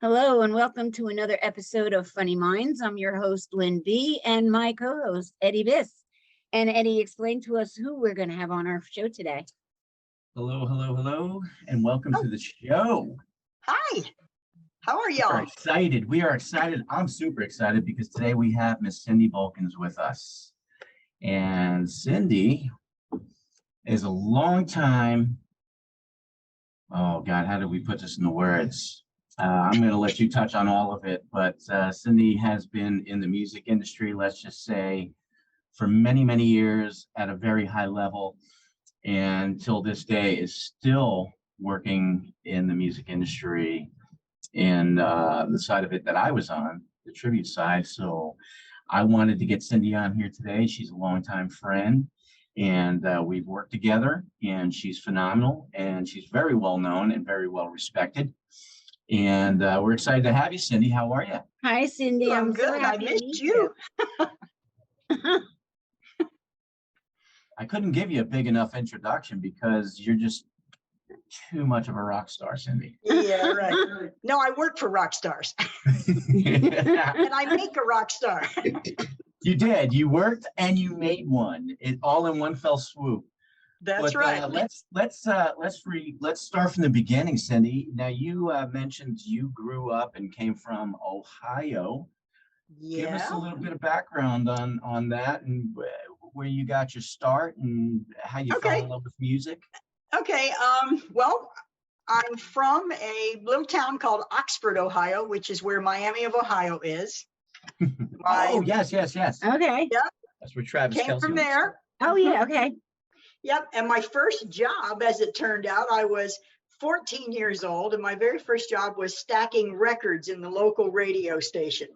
Hello and welcome to another episode of Funny Minds. I'm your host, Byndee, and my co-host, Ep15. And Eddie, explain to us who we're going to have on our show today. Hello, and welcome to the show. Hi, how are y'all? We're excited. We are excited. I'm super excited because today we have Miss Cyndee Boelkins with us. And Cyndee is a long time, oh God, how do we put this in the words? I'm going to let you touch on all of it, but Cyndee has been in the music industry, let's just say, for many, many years at a very high level, and till this day is still working in the music industry and the side of it that I was on, the tribute side. So I wanted to get Cyndee on here today. She's a longtime friend, and we've worked together, and she's phenomenal, and she's very well known and very well respected. And we're excited to have you, Cyndee. How are you? Hi, Cyndee. I'm good. So happy I to missed meet you. I couldn't give you a big enough introduction because you're just too much of a rock star, Cyndee. Yeah, right. No, I work for rock stars, and I make a rock star. You did. You worked and you made one. It all in one fell swoop. That's right. Let's start from the beginning, Cyndee. Now you mentioned you grew up and came from Ohio. Give us a Yeah. little bit of background on that and where you got your start and how you fell in love with music. Okay. Well, I'm from a little town called Oxford, Ohio, which is where Miami of Ohio is. Oh, yes. Okay. Yep. That's where Travis Came Kelce from went to there. Oh, yeah. Okay. Yep. And my first job, as it turned out, I was 14 years old, and my very first job was stacking records in the local radio station.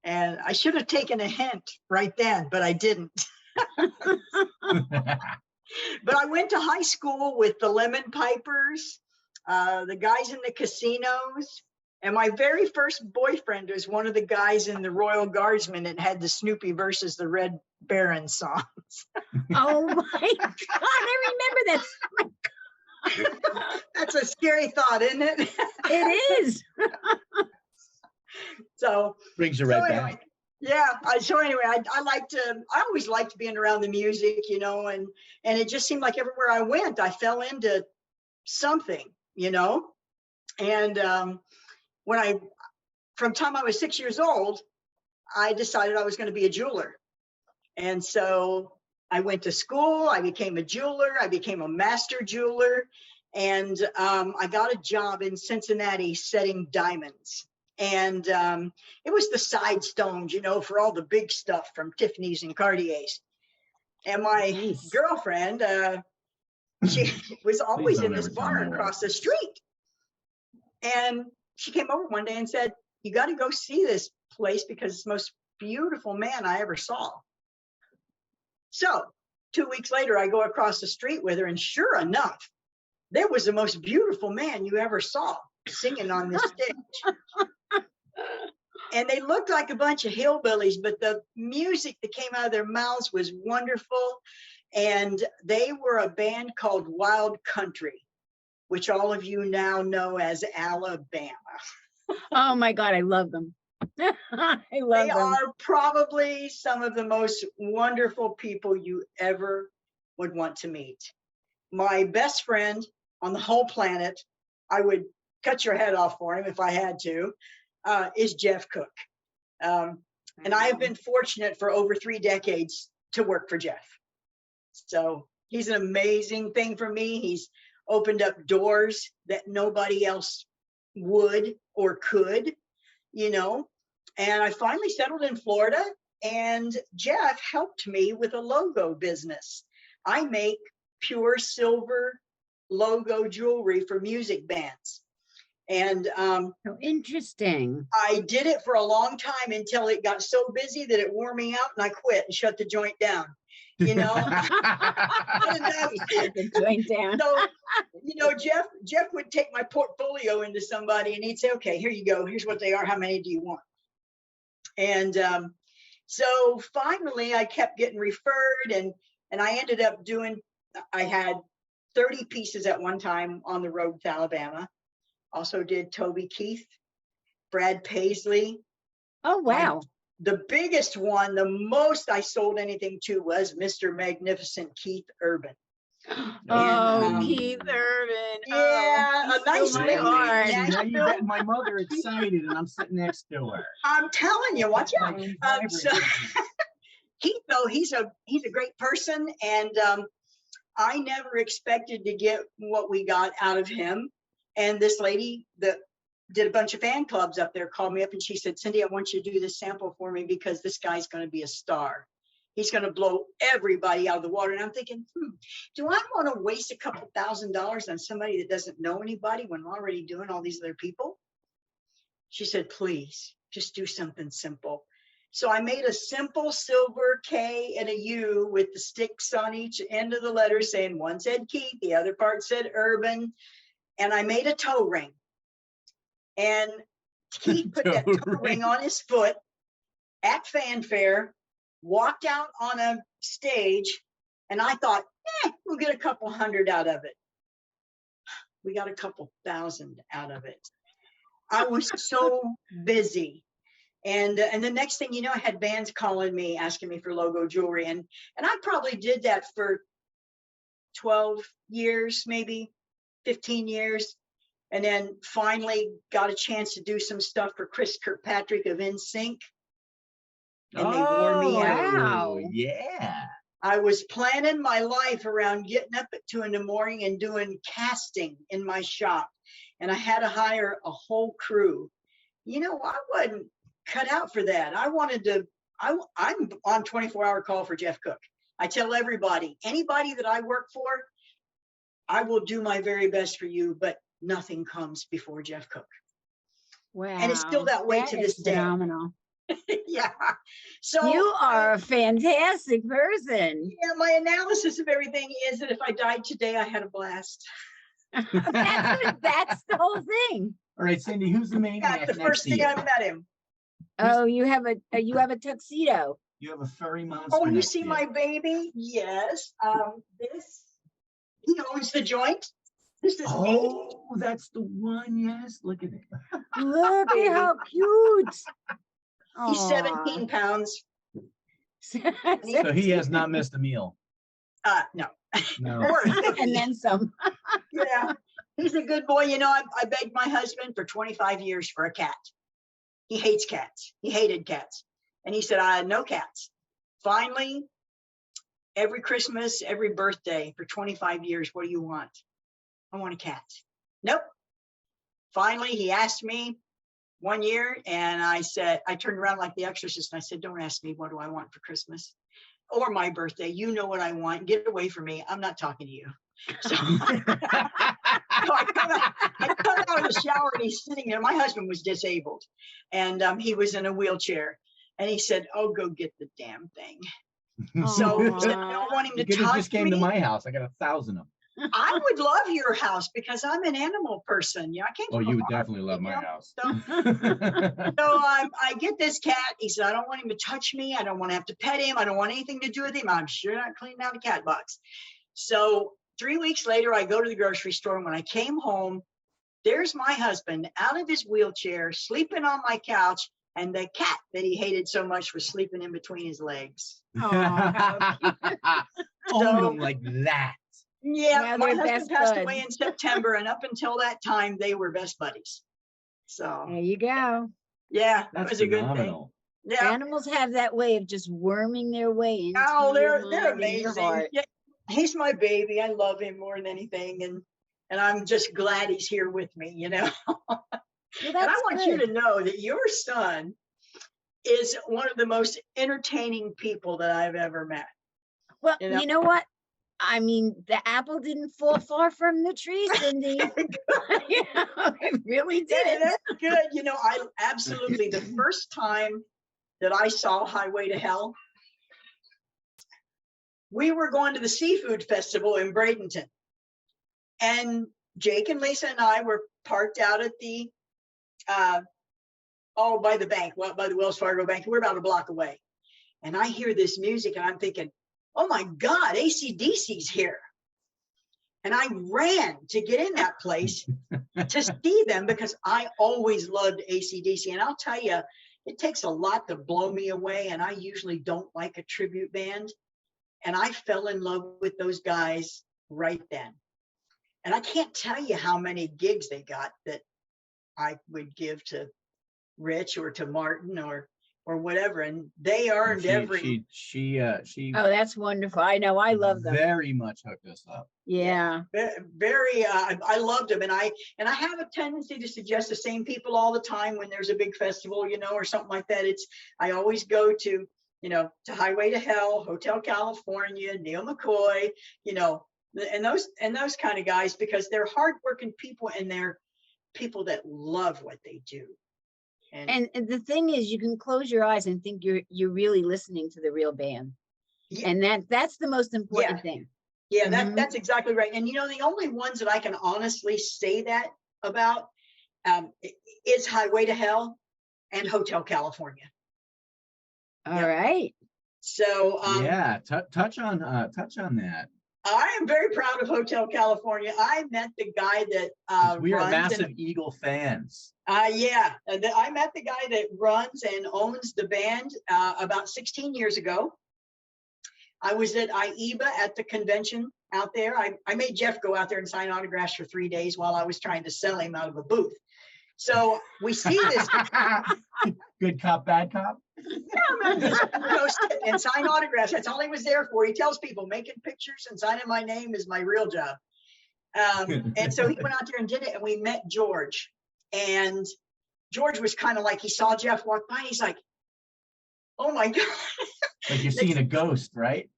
And I should have taken a hint right then, but I didn't. school. But I went to high school with the Lemon Pipers, the guys in the casinos. And my very first boyfriend was one of the guys in the Royal Guardsmen that had the Snoopy versus the Red Baron songs. Oh, my God. I remember that. That's a scary thought, isn't it? It is. So Brings you right anyway, back. yeah. I always liked being around the music, and it just seemed like everywhere I went, I fell into something, and from the time I was 6 years old, I decided I was going to be a jeweler. And so I went to school, I became a jeweler, I became a master jeweler, and I got a job in Cincinnati setting diamonds. And it was the side stones, for all the big stuff from Tiffany's and Cartier's. And my girlfriend, she was always in this bar across the street. And she came over one day and said, "You got to go see this place because it's the most beautiful man I ever saw." So 2 weeks later, I go across the street with her, and sure enough, there was the most beautiful man you ever saw singing on this stage. And they looked like a bunch of hillbillies, but the music that came out of their mouths was wonderful. And they were a band called Wild Country, which all of you now know as Alabama. Oh, my God. I love them. I love They them. are probably some of the most wonderful people you ever would want to meet. My best friend on the whole planet, I would cut your head off for him if I had to, is Jeff Cook. And I have been fortunate for over 3 decades to work for Jeff. So he's an amazing thing for me. He's opened up doors that nobody else would or could, and I finally settled in Florida, and Jeff helped me with a logo business. I make pure silver logo jewelry for music bands. And Oh, interesting. I did it for a long time until it got so busy that it wore me out, and I quit and shut the joint down. The joint down. So, Jeff would take my portfolio into somebody, and he'd say, "Okay, here you go. Here's what they are. How many do you want?" And so finally, I kept getting referred, and I ended up I had 30 pieces at one time on the road to Alabama. Also did Toby Keith, Brad Paisley. Oh, wow. The biggest one, the most I sold anything to was Mr. Magnificent Keith Urban. Oh, And, Keith Urban. yeah, Oh, a nice my lady. heart. See, now you Nashville. got my mother excited and I'm sitting next to her. I'm telling you, watch out. Like she's So, vibrating. Keith, though, he's a great person, and I never expected to get what we got out of him. And this lady that did a bunch of fan clubs up there called me up and she said, Cyndee, I want you to do this sample for me because this guy's going to be a star. He's going to blow everybody out of the water. And I'm thinking, do I want to waste a couple $1,000s on somebody that doesn't know anybody when I'm already doing all these other people? She said, please, just do something simple. So I made a simple silver K and a U with the sticks on each end of the letter saying one said Keith, the other part said Urban. And I made a toe ring. And Keith put that toe ring on his foot at fanfare, walked out on a stage, and I thought, we'll get a couple hundred out of it. We got a couple thousand out of it. I was so busy. And the next thing you know, I had bands calling me, asking me for logo jewelry. And I probably did that for 12 years, maybe 15 years. And then finally got a chance to do some stuff for Chris Kirkpatrick of NSYNC. And they wore me out. Wow. Yeah. I was planning my life around getting up at 2 in the morning and doing casting in my shop. And I had to hire a whole crew. You know, I wasn't cut out for that. I wanted to, I'm on 24-hour call for Jeff Cook. I tell everybody, anybody that I work for, I will do my very best for you, but nothing comes before Jeff Cook. Wow. And it's still that way to this day. Phenomenal. Yeah. So You are a fantastic person. yeah, my analysis of everything is that if I died today, I had a blast. That's the whole thing. All right, Cyndee, who's the maniac That's the next first to thing you? I met him. Oh, you have a tuxedo. You have a furry monster. Oh, you next see to my baby? Yes. This, he owns the joint. This is Oh, that's the one. Yes, look at it. Look at how cute. he's Aw. 17 pounds. So he has not missed a meal. No. No. And then some. Yeah. He's a good boy. You know, I begged my husband for 25 years for a cat. He hates cats. He hated cats. And he said, I had no cats. Finally, every Christmas, every birthday for 25 years, what do you want? I want a cat. Nope. Finally, he asked me one year and I said, I turned around like the exorcist and I said, don't ask me, what do I want for Christmas or my birthday? You know what I want. Get away from me. I'm not talking to you. So, I come out of the shower and he's sitting there. My husband was disabled and he was in a wheelchair and he said, oh, go get the damn thing. So he said, I don't want him to You could have touch just came me. to my house. I got 1,000 of them. I would love your house because I'm an animal person. Yeah, I came Oh, from a you would farm, definitely love you my know? house. So I get this cat. He said, I don't want him to touch me. I don't want to have to pet him. I don't want anything to do with him. I'm sure not cleaning out a cat box. So 3 weeks later, I go to the grocery store. And when I came home, there's my husband out of his wheelchair, sleeping on my couch. And the cat that he hated so much was sleeping in between his legs. Own them like that. Yeah, Now my they're husband best passed buds. away in September. And up until that time, they were best buddies. So There you go. yeah, that That's was a good thing. phenomenal. Yeah. Animals have that way of just worming their way into Oh, your they're mind and your amazing. heart. Yeah, he's my baby. I love him more than anything, and I'm just glad he's here with me. You know, Well, and I that's want you good. to know that your son is one of the most entertaining people that I've ever met. Well, you know? you know what? I mean, the apple didn't fall far from the tree, Cyndee. You know, it really Yeah, did. that's good. You know, I absolutely the first time that I saw Highway to Hell, we were going to the seafood festival in Bradenton, and Jake and Lisa and I were parked out at the by the bank, by the Wells Fargo Bank. We're about a block away. And I hear this music and I'm thinking, oh my God, AC/DC's here. And I ran to get in that place to see them because I always loved AC/DC. And I'll tell you, it takes a lot to blow me away. And I usually don't like a tribute band. And I fell in love with those guys right then. And I can't tell you how many gigs they got that I would give to Rich or to Martin or whatever. And they earned She Oh, that's wonderful. I know. I love them. very much hooked us up. Yeah. Very, I loved them. And I have a tendency to suggest the same people all the time when there's a big festival, you know, or something like that. I always go to, you know, to Highway to Hell, Hotel California, Neil McCoy, you know, and those kind of guys, because they're hardworking people and they're people that love what they do. And the thing is, you can close your eyes and think you're really listening to the real band. Yeah. And that's the most important thing. Yeah, that's exactly right. And you know, the only ones that I can honestly say that about is Highway to Hell and Hotel California. All right. So yeah, touch on that. I am very proud of Hotel California. I met the guy that we are massive Eagle fans. Yeah, I met the guy that runs and owns the band about 16 years ago. I was at IEBA at the convention out there. I made Jeff go out there and sign autographs for 3 days while I was trying to sell him out of a booth. So we see this. Good cop, bad cop. Yeah, just, you know, sit and sign autographs. That's all he was there for. He tells people making pictures and signing my name is my real job. And so he went out there and did it, and we met George. And George was kind of like, he saw Jeff walk by, and he's like, "Oh my God!" Like you're seeing a ghost, right?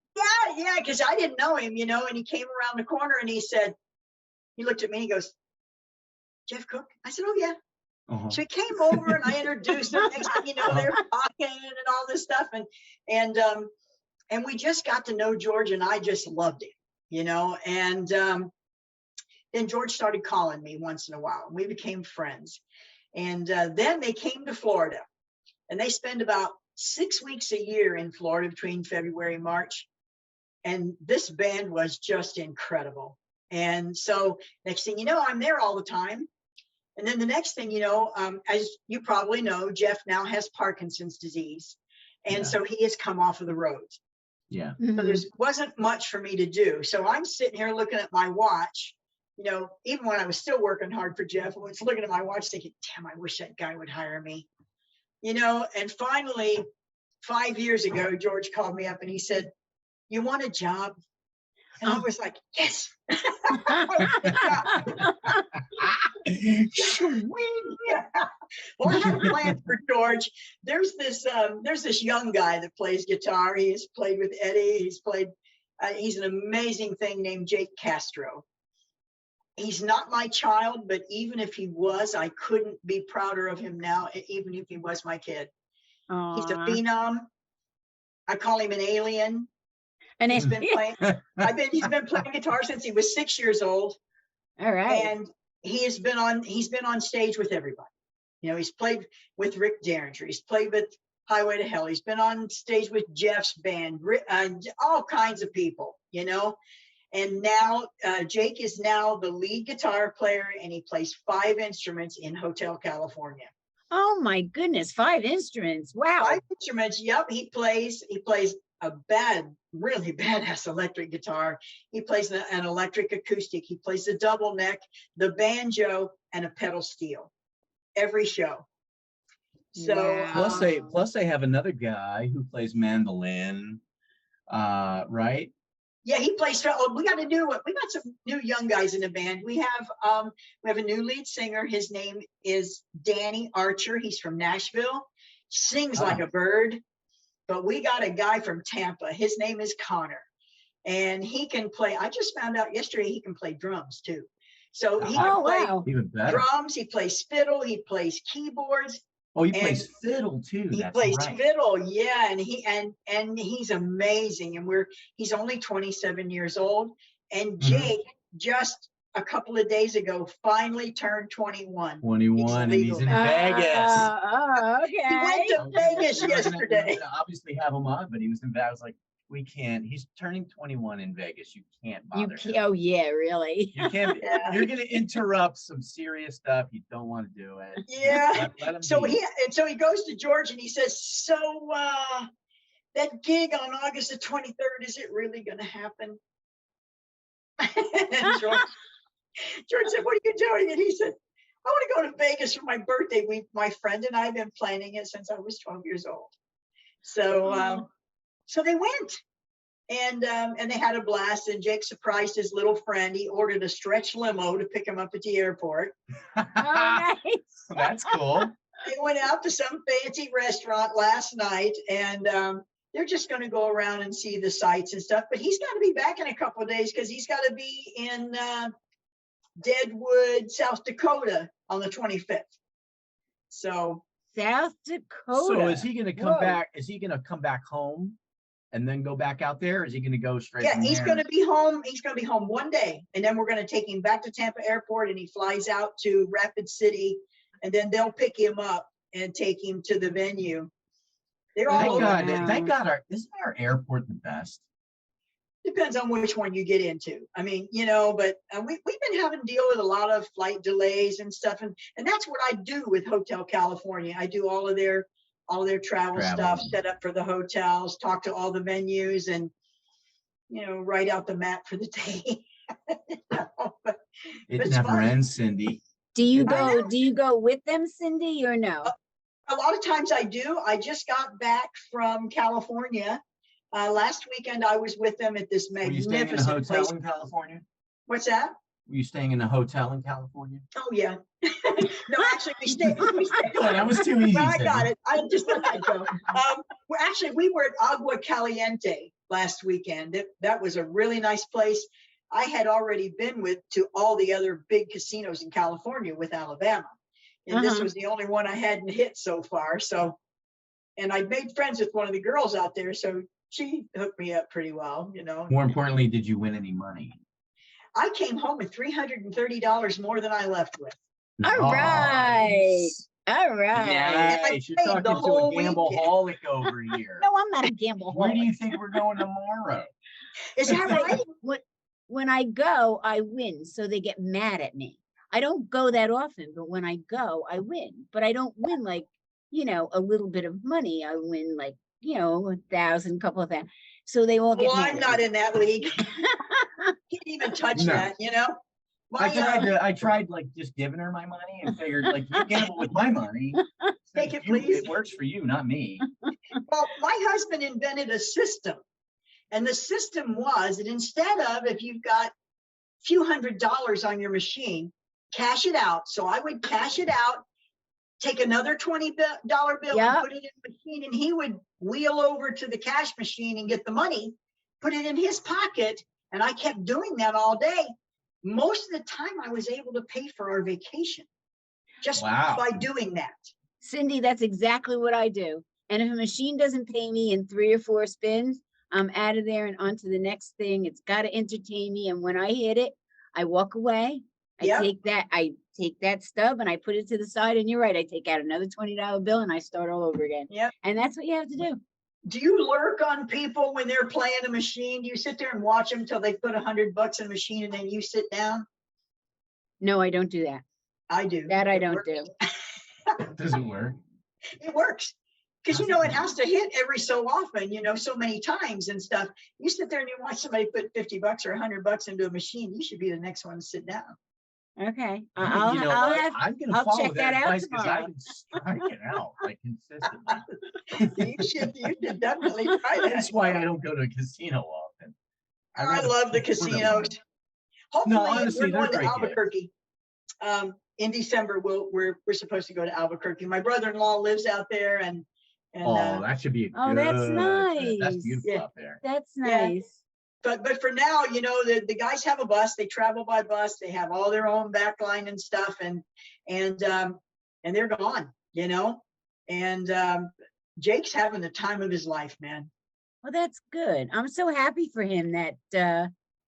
Yeah, because I didn't know him, you know. And he came around the corner, and he looked at me, and he goes, "Jeff Cook?" I said, "Oh yeah." So he came over and I introduced him. Next thing you know, they're talking and all this stuff. And we just got to know George, and I just loved him, you know. And then George started calling me once in a while, and we became friends. And then they came to Florida, and they spend about 6 weeks a year in Florida between February and March. And this band was just incredible. And so next thing you know, I'm there all the time. And then the next thing you know, as you probably know, Jeff now has Parkinson's disease. And so he has come off of the roads. Yeah. So there wasn't much for me to do. So I'm sitting here looking at my watch, you know, even when I was still working hard for Jeff, I was looking at my watch thinking, damn, I wish that guy would hire me. You know, and finally, 5 years ago, George called me up and he said, "You want a job?" And I was like, "Yes." Yeah. Well, I have a plan for George. There's this young guy that plays guitar. He has played with Eddie. He's an amazing thing named Jake Castro. He's not my child, but even if he was, I couldn't be prouder of him now, even if he was my kid. Aww. He's a phenom. I call him an alien. And he's been playing guitar since he was 6 years old. All right. And he's been on stage with everybody. You know, he's played with Rick Derringer. He's played with Highway to Hell. He's been on stage with Jeff's band, all kinds of people, you know. And now Jake is now the lead guitar player, and he plays 5 instruments in Hotel California. Oh my goodness, 5 instruments. Wow. 5 instruments. Yep. He plays a really badass electric guitar. He plays an electric acoustic. He plays the double neck, the banjo, and a pedal steel every show. So wow. plus they have another guy who plays mandolin, right? Yeah, he plays. We got some new young guys in the band. We have a new lead singer. His name is Danny Archer. He's from Nashville. Sings like a bird. But we got a guy from Tampa. His name is Connor, and he can play. I just found out yesterday he can play drums too. So he can play even better. Drums. He plays fiddle. He plays keyboards. Oh, he plays fiddle too. He plays fiddle, yeah, and he's amazing. And he's only 27 years old. And Jake just a couple of days ago finally turned 21. 21, and he's in Vegas. Okay. He went to Vegas yesterday. Obviously have him on, but he was in Vegas. I was like, We can't. He's turning 21 in Vegas. You can't You bother can't, him. oh yeah, really? You can't. Yeah. You're going to interrupt some serious stuff. You don't want to do it. Yeah. Let him So be. he goes to George and he says, so that gig on August the 23rd, is it really going to happen? And George said, what are you doing? And he said, I want to go to Vegas for my birthday. My friend and I have been planning it since I was 12 years old. So, so they went, and they had a blast. And Jake surprised his little friend. He ordered a stretch limo to pick him up at the airport. Oh, nice. That's cool. They went out to some fancy restaurant last night, and they're just going to go around and see the sights and stuff. But he's got to be back in a couple of days because he's got to be in Deadwood, South Dakota on the 25th. So South Dakota. So is he going to come Whoa. back? Is he going to come back home and then go back out there? Or is he going to go straight? yeah, from he's there? going to be home. He's going to be home one day, and then we're going to take him back to Tampa Airport, and he flies out to Rapid City, and then they'll pick him up and take him to the venue. They're all Thank over. God. Wow. Thank God. Isn't our airport the best? Depends on which one you get into. I mean, you know, but we've been having to deal with a lot of flight delays and stuff, and that's what I do with Hotel California. I do all of their travel stuff, set up for the hotels, talk to all the venues, and write out the map for the day. But It it's never fun. ends, Cyndee. Do you I go? know. Do you go with them, Cyndee, or no? A lot of times I do. I just got back from California. Last weekend I was with them at this Were you staying in a magnificent hotel place. in California? What's that? Were you staying in a hotel in California? Oh yeah. No, actually we stayed. Come on, that was too easy. Well, I got Cyndee. it. I just let that go. We were at Agua Caliente last weekend. That was a really nice place. I had already been to all the other big casinos in California with Alabama, and this was the only one I hadn't hit so far. So, and I made friends with one of the girls out there, so she hooked me up pretty well. More importantly, did you win any money? I came home with $330 more than I left with. All right. All right. Nice. You're paid talking the to whole a gamble-holic over here. No, I'm not a gamble. Where do you think we're going tomorrow? Is that right? When I go, I win, so they get mad at me. I don't go that often, but when I go, I win. But I don't win like, a little bit of money. I win like, 1,000, couple of that. So they all get Well, mad I'm at not me. in that league. Can't even touch No. that, I tried like just giving her my money and figured like you gamble with my money. Take it, You- please. It works for you, not me. Well, my husband invented a system, and the system was that instead of, if you've got a few $100s on your machine, cash it out. So I would cash it out, take another $20 bill Yep. and put it in the machine, and he would wheel over to the cash machine and get the money, put it in his pocket, and I kept doing that all day. Most of the time I was able to pay for our vacation just Wow. by doing that. Cyndee, that's exactly what I do. And if a machine doesn't pay me in 3 or 4 spins, I'm out of there and on to the next thing. It's got to entertain me. And when I hit it, I walk away. Yep. I take that stub and I put it to the side. And you're right. I take out another $20 bill and I start all over again. Yep. And that's what you have to do. Do you lurk on people when they're playing a machine? Do you sit there and watch them till they put $100 in a machine and then you sit down? No, I don't do that. I do. That I It don't works. do. Does it work? It works. Because, it has to hit every so often, so many times and stuff. You sit there and you watch somebody put $50 or $100 into a machine, you should be the next one to sit down. Okay. I'm gonna I'll follow check that out advice because tomorrow. I've been striking out like consistently. You should definitely try that. That's why I don't go to a casino often. I love the casinos. Hopefully, honestly, we're they're going to great Albuquerque. In December, we're supposed to go to Albuquerque. My brother-in-law lives out there, and that should be a Oh, that's good trip. That's nice. beautiful Yeah. out there. That's Yeah. nice. but for now, the guys have a bus. They travel by bus. They have all their own backline and stuff, and they're gone. And Jake's having the time of his life, man. Well, that's good. I'm so happy for him that,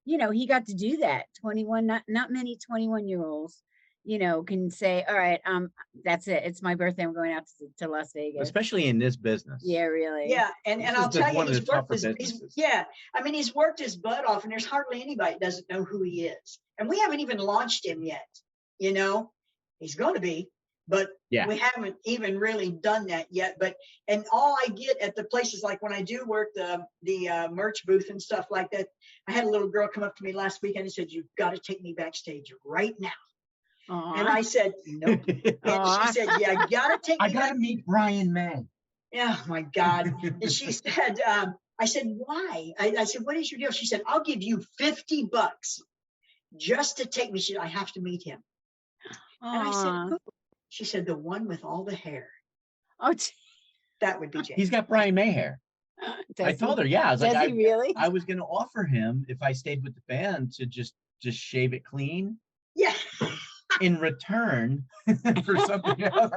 he got to do that. 21, not many 21-year-olds, you know, can say, all right, that's it. It's my birthday. I'm going out to Las Vegas. Especially in this business. Yeah, really. Yeah, and This I'll is the- tell you, one of the he's worked tougher his, businesses. yeah, I mean, he's worked his butt off, and there's hardly anybody that doesn't know who he is. And we haven't even launched him yet, you know? He's going to be, but Yeah. we haven't even really done that yet. But, and all I get at the places, like when I do work the merch booth and stuff like that, I had a little girl come up to me last weekend and said, "You've got to take me backstage right now." Aw. And I said, "Nope." And Aw. she said, "Yeah, you got to take me I got to meet Brian May. Oh my God. And she said, I said, "Why?" I said, "What is your deal?" She said, "I'll give you $50 just to take me." She said, "I have to meet him." And I said, Aw. "Who?" She said, "The one with all the hair." Oh, That would be Jay. He's got Brian May hair. I told her, yeah. I was Does like, he really? I was going to offer him, if I stayed with the band, to just shave it clean Yeah. in return for something else.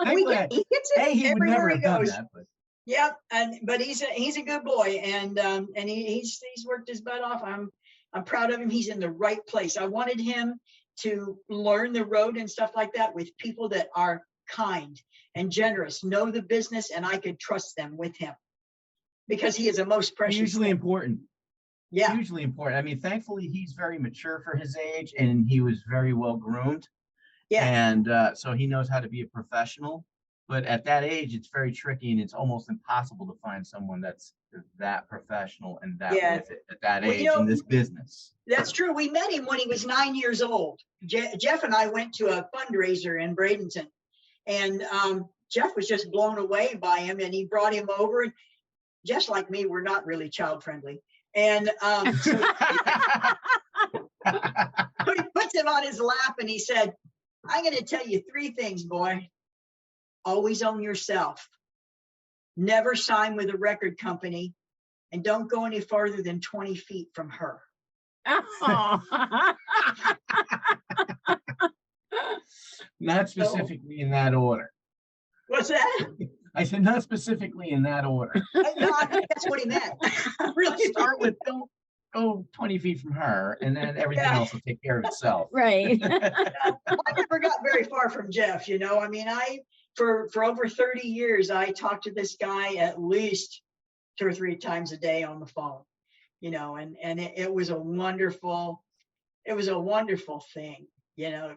He gets it Hey, he would everywhere never he have done goes. that. But Yep. But he's a good boy, and he's worked his butt off. I'm proud of him. He's in the right place. I wanted him to learn the road and stuff like that with people that are kind and generous, know the business, and I could trust them with him, because he is a most precious hugely thing. important. Yeah. Hugely important. I mean, thankfully, he's very mature for his age, and he was very well groomed. Yeah. And so he knows how to be a professional. But at that age, it's very tricky, and it's almost impossible to find someone that's that professional and that Yeah. with it at that Well, age you know, in this business. That's true. We met him when he was 9 years old. Jeff and I went to a fundraiser in Bradenton, and Jeff was just blown away by him, and he brought him over. And just like me, we're not really child friendly. And so he puts him on his lap, and he said, "I'm going to tell you 3 things, boy. Always own yourself. Never sign with a record company, and don't go any farther than 20 feet from her." Aw. Not specifically in that order. What's that? I said not specifically in that order. No, I think that's what he meant. Really. Start with don't go 20 feet from her, and then everything Yeah. else will take care of itself. Right. I never got very far from Jeff, you know. I mean, for over 30 years, I talked to this guy at least 2 or 3 times a day on the phone, you know, and it was a wonderful thing, you know.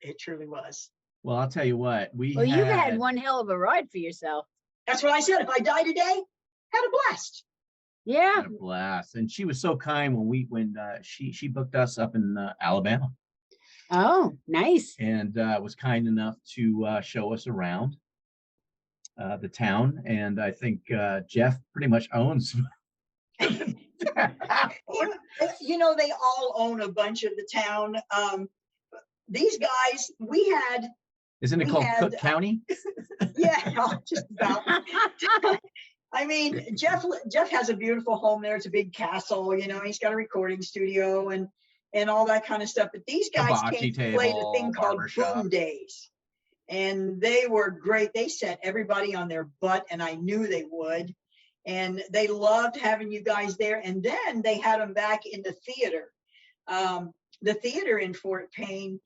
It truly was. Well, I'll tell you what, Well, you've had one hell of a ride for yourself. That's what I said. If I die today, had a blast. Yeah. had a blast, and she was so kind when she booked us up in Alabama, Oh, nice. and was kind enough to show us around the town. And I think Jeff pretty much owns. You know, they all own a bunch of the town. These guys, Isn't it called Cook County? yeah, just about. I mean, Jeff has a beautiful home there. It's a big castle, you know. He's got a recording studio and all that kind of stuff. But these guys came to play the thing called Boom Days, and they were great. They set everybody on their butt, and I knew they would. And they loved having you guys there. And then they had them back in the theater. The theater in Fort Payne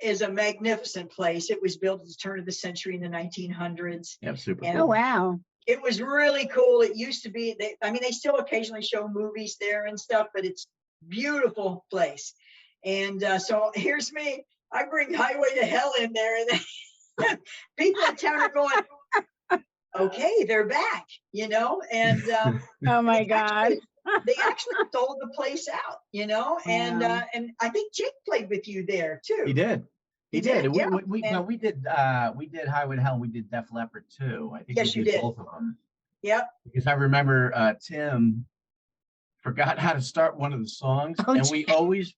is a magnificent place. It was built at the turn of the century in the 1900s. Yep, super. And Oh, wow. it was really cool. It used to be, they still occasionally show movies there and stuff, but it's beautiful place. And so here's me. I bring Highway to Hell in there, and then people in town are going, okay, they're back, you know. And Oh my God. they actually sold the place out, you know. And Wow. and I think Jake played with you there too. He did. He did. And yeah. we did Highway to Hell. And we did Def Leppard too. I think Yes, we you did did. both of them. Yep. Because I remember Tim forgot how to start one of the songs, Oh, and we always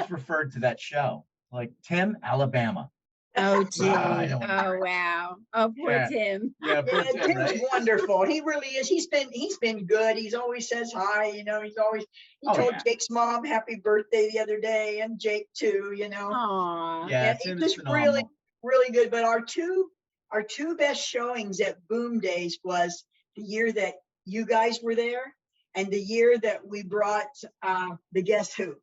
referred to that show like Tim, Alabama. Oh, gee. I don't Oh, wow. Oh, poor Yeah. Tim. Yeah, poor Yeah, Tim, Tim's right? wonderful. He really is. He's been good. He's always says hi, you know. He Oh, told yeah. Jake's mom happy birthday the other day, and Jake too, you know. Aw. Yeah, And Tim he's is just phenomenal. really good. But our two best showings at Boom Days was the year that you guys were there, and the year that we brought the Guess Who.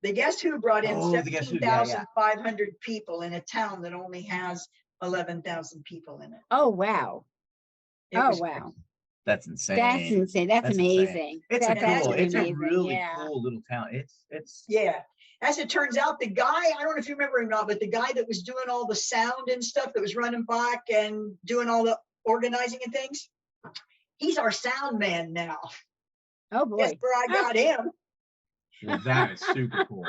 The Guess Who brought in Oh, the Guess Who, yeah, yeah. 17,500 people in a town that only has 11,000 people in it. Oh, wow. It Oh, was wow. That's insane. That's insane. That's That's insane. amazing. It's That's a cool, actually it's a amazing. really Yeah. cool little town. It's Yeah. As it turns out, the guy, I don't know if you remember him or not, but the guy that was doing all the sound and stuff, that was running back and doing all the organizing and things, he's our sound man now. Oh boy. Guess where I got him? well, that is super cool.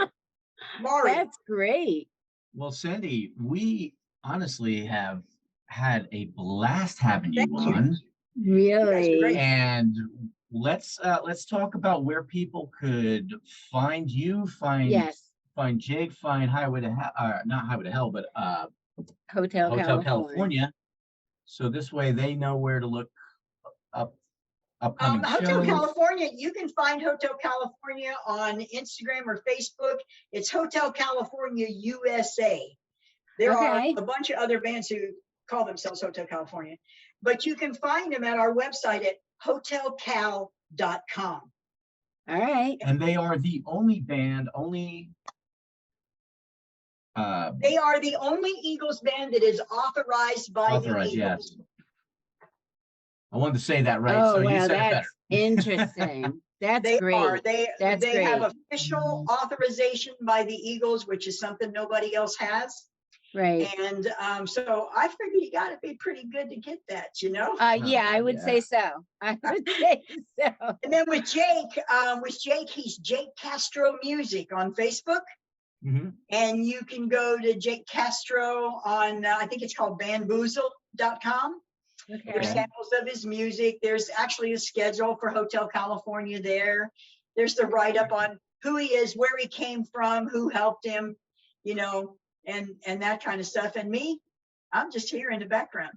Mari. That's great. Well, Cyndee, we honestly have had a blast having you Thank you. on. Really. great. And let's talk about where people could find you, Yes. find Jake, find Highway to Hell, not Highway to Hell, but Hotel California. So this way they know where to look up upcoming Hotel shows. California, you can find Hotel California on Instagram or Facebook. It's Hotel California USA. There are Okay. a bunch of other bands who call themselves Hotel California, but you can find them at our website at hotelcal.com. All right. And they are the only band, They are the only Eagles band that is authorized by authorized, the Eagles. yes. I wanted to say that right, Oh, so you wow, said it better. that's interesting. That's They great. are. They That's have great. official authorization by the Eagles, which is something nobody else has. Right. And so I figured you got to be pretty good to get that, you know. Yeah, I would say so. I would say so. And then with Jake, he's Jake Castro Music on Facebook. Mhm. And you can go to Jake Castro on, I think it's called bamboozle.com. There's Okay. samples of his music. There's actually a schedule for Hotel California there. There's the write-up on who he is, where he came from, who helped him, you know, and that kind of stuff. And me, I'm just here in the background.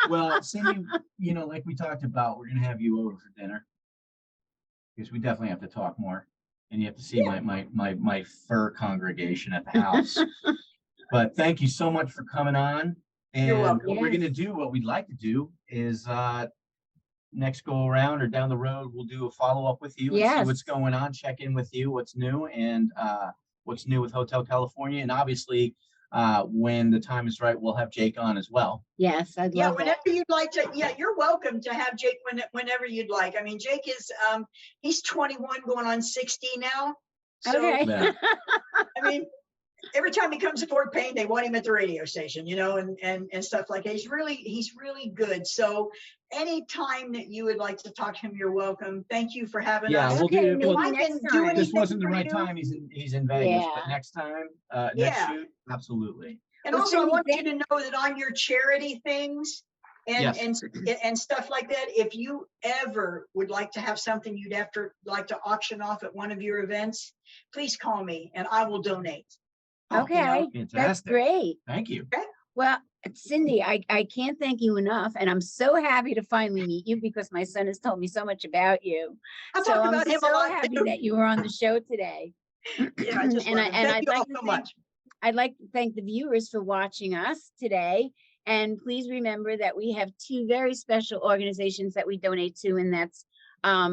Well, Cyndee, you know, like we talked about, we're gonna have you over for dinner because we definitely have to talk more, and you have to see my fur congregation at the house. But thank you so much for coming on. And You're welcome. what we're Yes. gonna do, what we'd like to do is next go around or down the road, we'll do a follow-up with you and see Yes. what's going on, check in with you, what's new, and what's new with Hotel California. And obviously, when the time is right, we'll have Jake on as well. Yes, I'd Yeah, love that. whenever you'd like to. Yeah, you're welcome to have Jake whenever you'd like. I mean, Jake is he's 21 going on 60 now. So Okay. Yeah. I mean, every time he comes to Fort Payne, they want him at the radio station, you know, and stuff like that. He's really good. So anytime that you would like to talk to him, you're welcome. Thank you for having Yeah, us. we'll Okay, do. maybe We'll, I next can do time. anything this wasn't the for right you. time. He's in Vegas, Yeah. but next time, next Yeah. shoot, absolutely. And Well, also, I Cindy, want you thank- to know that on your charity things and Yes. and stuff like that, if you ever would like to have something you'd like to auction off at one of your events, please call me and I will donate. Okay. That's Fantastic. great. Thank you. Well, Cyndee, I can't thank you enough. And I'm so happy to finally meet you because my son has told me so much about you. I'll So talk I'm about him a so lot happy too. that you were on the show today. Yeah, I just And love him. and Thank I'd you all like to so thank much. I'd like to thank the viewers for watching us today. And please remember that we have two very special organizations that we donate to, and that's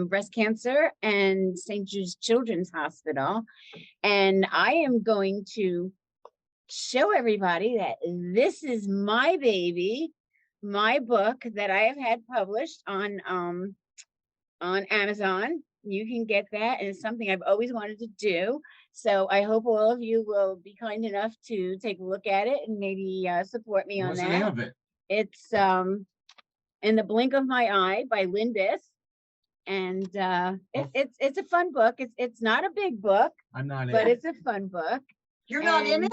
breast cancer and St. Jude's Children's Hospital. And I am going to show everybody that this is my baby, my book that I have had published on Amazon. You can get that, and it's something I've always wanted to do. So I hope all of you will be kind enough to take a look at it and maybe support me on What's the name that. of it? It's In the Blink of My Eye by Byndee. And it's a fun book. It's not a big book, I'm not in but it. it's a fun book. You're not in And- it?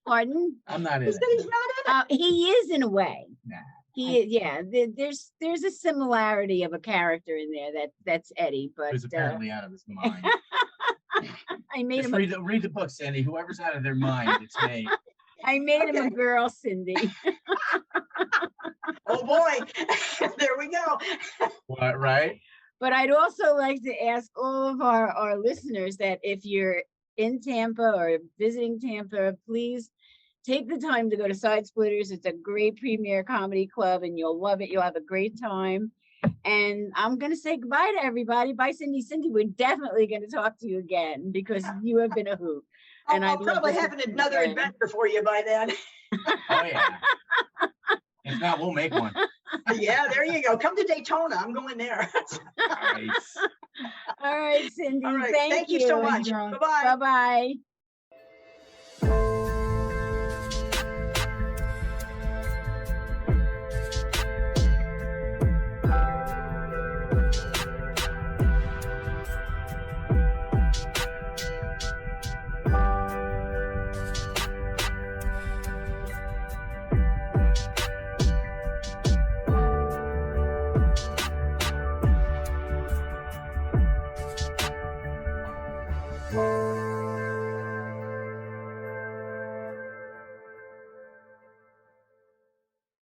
Pardon? I'm not in He said it. he's not in it. He is in a way. Nah. There's a similarity of a character in there that's Eddie, but Who's apparently out of his mind. I made Just him read the book, Cyndee. Whoever's out of their mind, it's me. I made him a Okay. girl, Cyndee. Oh boy, there we go. What, right? But I'd also like to ask all of our listeners that if you're in Tampa or visiting Tampa, please take the time to go to Side Splitters. It's a great premier comedy club and you'll love it. You'll have a great time. And I'm going to say goodbye to everybody. Bye, Cyndee. Cyndee, we're definitely going to talk to you again because you have been a hoot. And I'll I'd love probably to have see you another again. adventure for you by then. Oh, yeah. If not, we'll make one. Yeah, there you go. Come to Daytona. I'm going there. Nice. All right, Cyndee. All right. Thank Thank you so you. much. Enjoy. Bye-bye. Bye-bye.